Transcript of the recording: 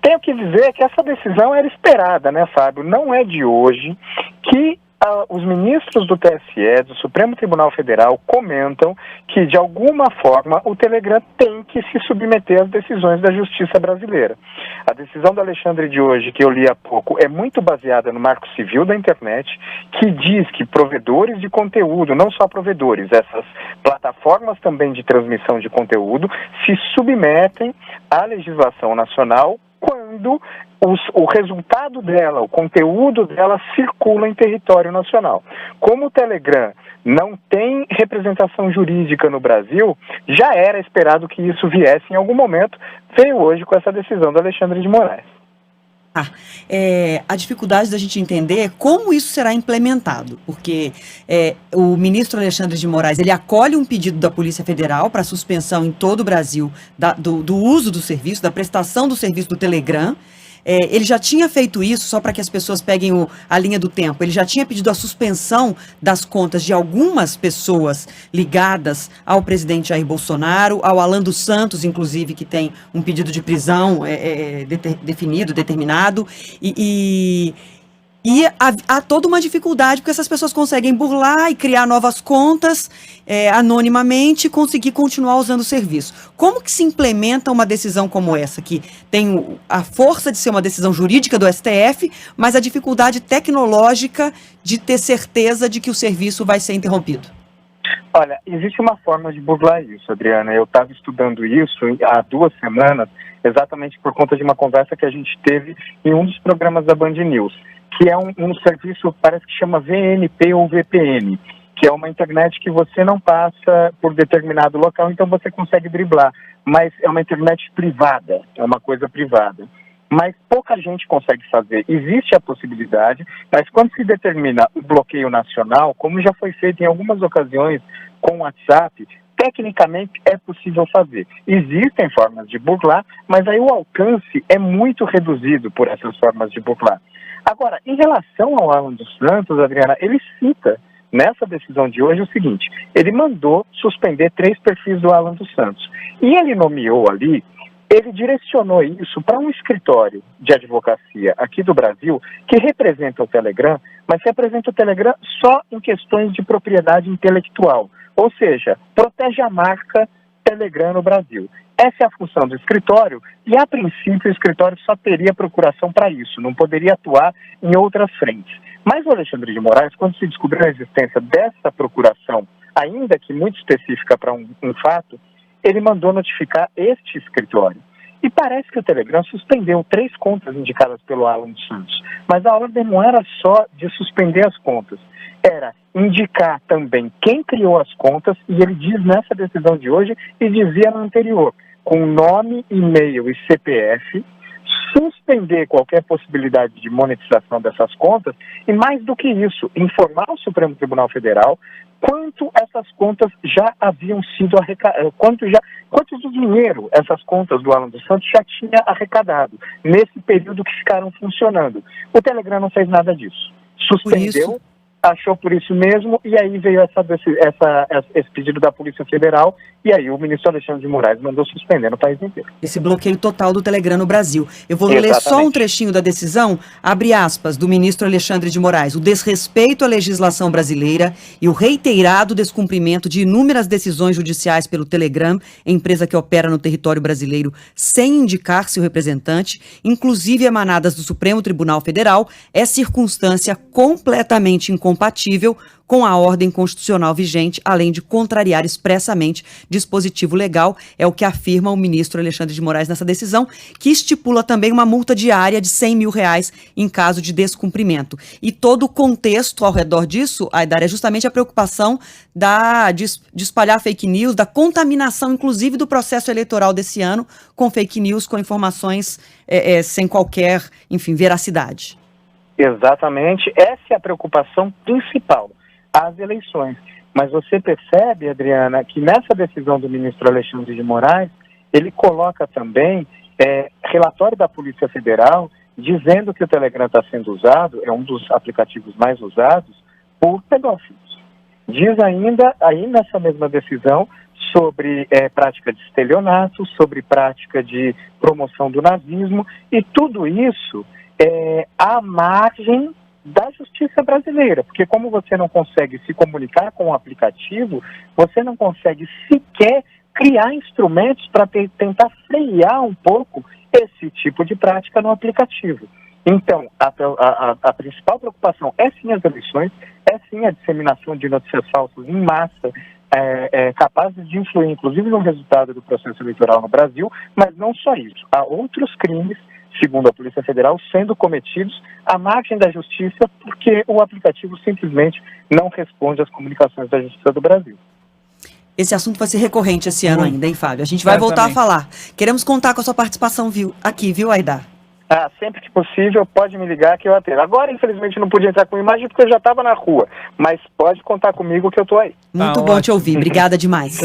Tenho que dizer que essa decisão era esperada, né, Fábio? Não é de hoje que os ministros do TSE, do Supremo Tribunal Federal, comentam que, de alguma forma, o Telegram tem que se submeter às decisões da justiça brasileira. A decisão do Alexandre de hoje, que eu li há pouco, é muito baseada no Marco Civil da Internet, que diz que provedores de conteúdo, não só provedores, essas plataformas também de transmissão de conteúdo, se submetem à legislação nacional quando o resultado dela, o conteúdo dela circula em território nacional. Como o Telegram não tem representação jurídica no Brasil, já era esperado que isso viesse em algum momento, veio hoje com essa decisão do Alexandre de Moraes. A dificuldade da gente entender como isso será implementado, porque o ministro Alexandre de Moraes, ele acolhe um pedido da Polícia Federal para suspensão em todo o Brasil do uso do serviço, da prestação do serviço do Telegram. Ele já tinha feito isso, só para que as pessoas peguem a linha do tempo, ele já tinha pedido a suspensão das contas de algumas pessoas ligadas ao presidente Jair Bolsonaro, ao Alan dos Santos, inclusive, que tem um pedido de prisão determinado, e há toda uma dificuldade, porque essas pessoas conseguem burlar e criar novas contas anonimamente e conseguir continuar usando o serviço. Como que se implementa uma decisão como essa, que tem a força de ser uma decisão jurídica do STF, mas a dificuldade tecnológica de ter certeza de que o serviço vai ser interrompido? Olha, existe uma forma de burlar isso, Adriana. Eu estava estudando isso há 2 semanas, exatamente por conta de uma conversa que a gente teve em um dos programas da Band News, que é um serviço, parece que chama VNP ou VPN, que é uma internet que você não passa por determinado local, então você consegue driblar, mas é uma internet privada, é uma coisa privada. Mas pouca gente consegue fazer. Existe a possibilidade, mas quando se determina o bloqueio nacional, como já foi feito em algumas ocasiões com o WhatsApp, tecnicamente é possível fazer. Existem formas de burlar, mas aí o alcance é muito reduzido por essas formas de burlar. Agora, em relação ao Alan dos Santos, Adriana, ele cita nessa decisão de hoje o seguinte: ele mandou suspender 3 perfis do Alan dos Santos. E ele nomeou ali, ele direcionou isso para um escritório de advocacia aqui do Brasil que representa o Telegram, mas representa o Telegram só em questões de propriedade intelectual. Ou seja, protege a marca Telegram no Brasil. Essa é a função do escritório e, a princípio, o escritório só teria procuração para isso, não poderia atuar em outras frentes. Mas o Alexandre de Moraes, quando se descobriu a existência dessa procuração, ainda que muito específica para um fato, ele mandou notificar este escritório. E parece que o Telegram suspendeu 3 contas indicadas pelo Alan dos Santos. Mas a ordem não era só de suspender as contas, era indicar também quem criou as contas, e ele diz nessa decisão de hoje, e dizia na anterior, com nome, e-mail e CPF, suspender qualquer possibilidade de monetização dessas contas, e mais do que isso, informar o Supremo Tribunal Federal quanto essas contas já haviam sido arrecadadas, quanto de dinheiro essas contas do Alan dos Santos já tinha arrecadado, nesse período que ficaram funcionando. O Telegram não fez nada disso. Suspendeu, achou por isso mesmo, e aí veio esse pedido da Polícia Federal, e aí o ministro Alexandre de Moraes mandou suspender no país inteiro. Esse bloqueio total do Telegram no Brasil. Eu vou ler só um trechinho da decisão, abre aspas, do ministro Alexandre de Moraes: o desrespeito à legislação brasileira e o reiterado descumprimento de inúmeras decisões judiciais pelo Telegram, empresa que opera no território brasileiro sem indicar seu representante, inclusive emanadas do Supremo Tribunal Federal, é circunstância completamente incompatível com a ordem constitucional vigente, além de contrariar expressamente dispositivo legal, é o que afirma o ministro Alexandre de Moraes nessa decisão, que estipula também uma multa diária de R$100 mil em caso de descumprimento. E todo o contexto ao redor disso, Aidar, é justamente a preocupação de espalhar fake news, da contaminação, inclusive, do processo eleitoral desse ano com fake news, com informações sem qualquer, enfim, veracidade. Exatamente, essa é a preocupação principal, as eleições. Mas você percebe, Adriana, que nessa decisão do ministro Alexandre de Moraes, ele coloca também relatório da Polícia Federal dizendo que o Telegram está sendo usado, é um dos aplicativos mais usados, por pedófilos. Diz ainda, aí nessa mesma decisão, sobre prática de estelionato, sobre prática de promoção do nazismo, e tudo isso à margem da justiça brasileira, porque como você não consegue se comunicar com o aplicativo, você não consegue sequer criar instrumentos para tentar frear um pouco esse tipo de prática no aplicativo. Então, a principal preocupação é sim as eleições, é sim a disseminação de notícias falsas em massa, capazes de influir, inclusive, no resultado do processo eleitoral no Brasil, mas não só isso. Há outros crimes, segundo a Polícia Federal, sendo cometidos à margem da justiça, porque o aplicativo simplesmente não responde às comunicações da Justiça do Brasil. Esse assunto vai ser recorrente esse ano ainda, hein, Fábio? A gente vai voltar a falar. Queremos contar com a sua participação aqui, viu, Aidar? Sempre que possível, pode me ligar que eu atendo. Agora, infelizmente, não podia entrar com imagem porque eu já estava na rua, mas pode contar comigo que eu estou aí. Muito bom te ouvir. Obrigada demais.